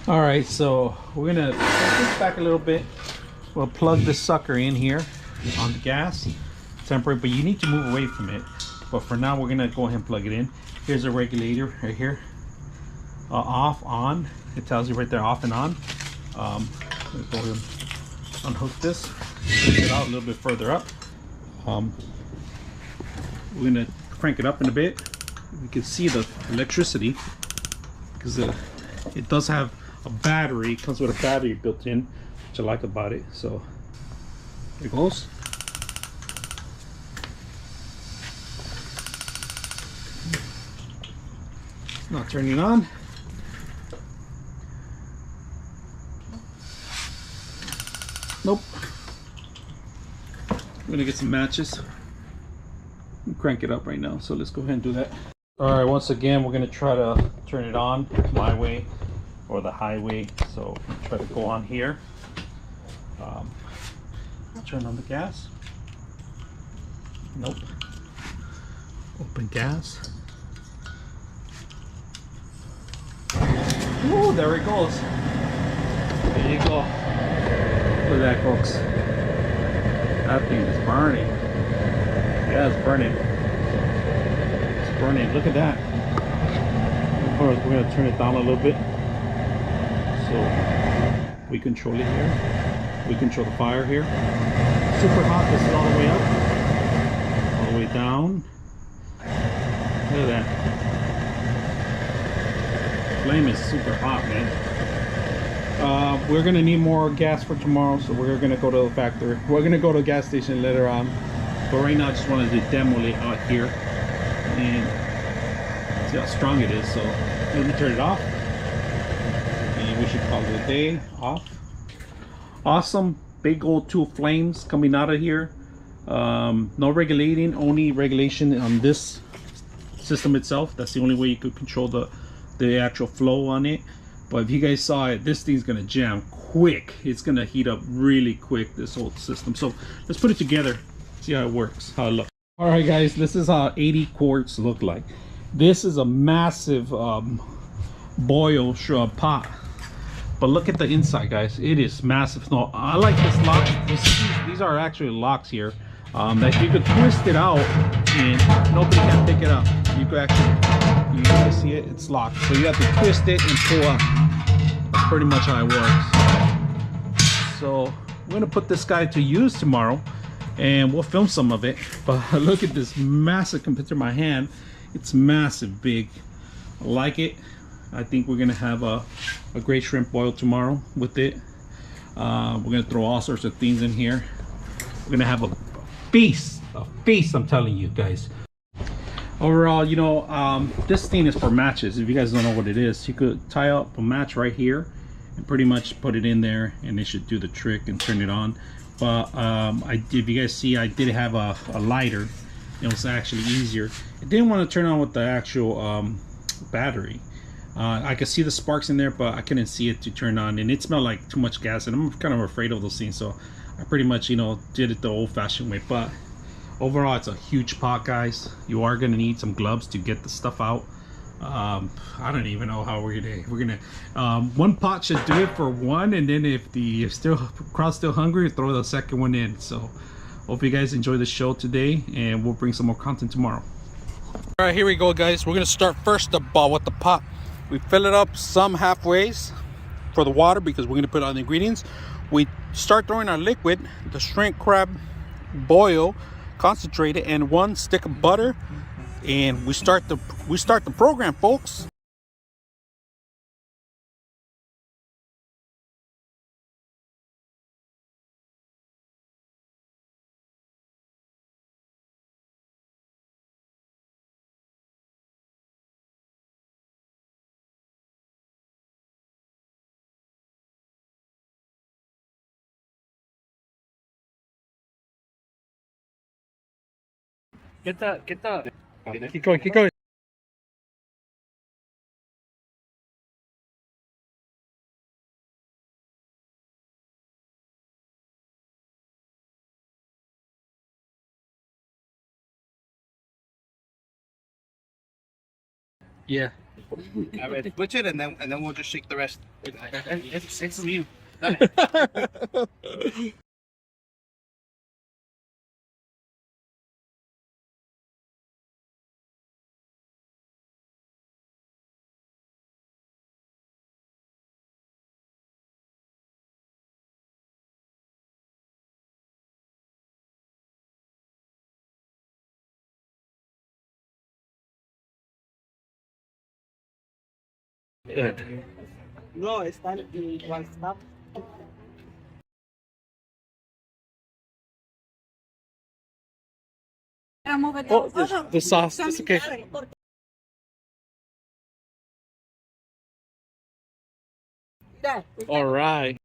All right, so we're gonna push this back a little bit. We'll plug this sucker in here on the gas, temporary, but you need to move away from it. But for now, we're gonna go ahead and plug it in. Here's a regulator right here, off, on. It tells you right there, off and on. Let's go ahead and unhook this, push it out a little bit further up. We're gonna crank it up in a bit. You can see the electricity because it does have a battery. It comes with a battery built in, which I like about it. So there it goes. It's not turning on. Nope. I'm gonna get some matches and crank it up right now. So let's go ahead and do that. All right, once again, we're gonna try to turn it on my way or the highway. So try to go on here. Turn on the gas. Nope. Open gas. Ooh, there it goes. There you go. Look at that, folks. That thing is burning. Yeah, it's burning. It's burning. Look at that. We're gonna turn it down a little bit so we control it here. We control the fire here. Super hot. This is all the way up, all the way down. Look at that. Flame is super hot, man. We're gonna need more gas for tomorrow, so we're gonna go to the factory. We're gonna go to a gas station later on, but right now I just wanted to demo it out here and see how strong it is. So let me turn it off, and we should call it a day. Off. Awesome big old two flames coming out of here. No regulating, only regulation on this system itself. That's the only way you could control the actual flow on it. But if you guys saw it, this thing's gonna jam quick. It's gonna heat up really quick, this whole system. So let's put it together, see how it works, how it looks. All right, guys, this is how 80 quarts look like. This is a massive boil pot. But look at the inside, guys. It is massive. No, I like this lock. These are actually locks here that you could twist it out and nobody can pick it up. You could actually, you can see it, it's locked. So you have to twist it and pull up. That's pretty much how it works. So we're gonna put this guy to use tomorrow and we'll film some of it. But look at this massive compared to my hand. It's massive, big. I like it. I think we're gonna have a great shrimp boil tomorrow with it. We're gonna throw all sorts of things in here. We're gonna have a feast, I'm telling you guys. Overall, you know, this thing is for matches. If you guys don't know what it is, you could tie up a match right here and pretty much put it in there and it should do the trick and turn it on. But if you guys see, I did have a lighter. It was actually easier. I didn't want to turn on with the actual battery. I could see the sparks in there, but I couldn't see it to turn on, and it smelled like too much gas, and I'm kind of afraid of those things, so I pretty much, you know, did it the old-fashioned way. But overall, it's a huge pot, guys. You are gonna need some gloves to get the stuff out. I don't even know how we're gonna one pot should do it for one, and then if the crowd's still hungry, throw the second one in. So hope you guys enjoy the show today, and we'll bring some more content tomorrow. All right, here we go, guys. We're gonna start first with the pot. We fill it up some halfways for the water because we're gonna put on the ingredients. We start throwing our liquid, the shrimp crab boil concentrated, and 1 stick of butter, and we start the program, folks. Get the. Keep going, keep going. Yeah. Switch it and then we'll just shake the rest. It's you. Good. No, está igual está. Oh, the sauce. It's okay. All right.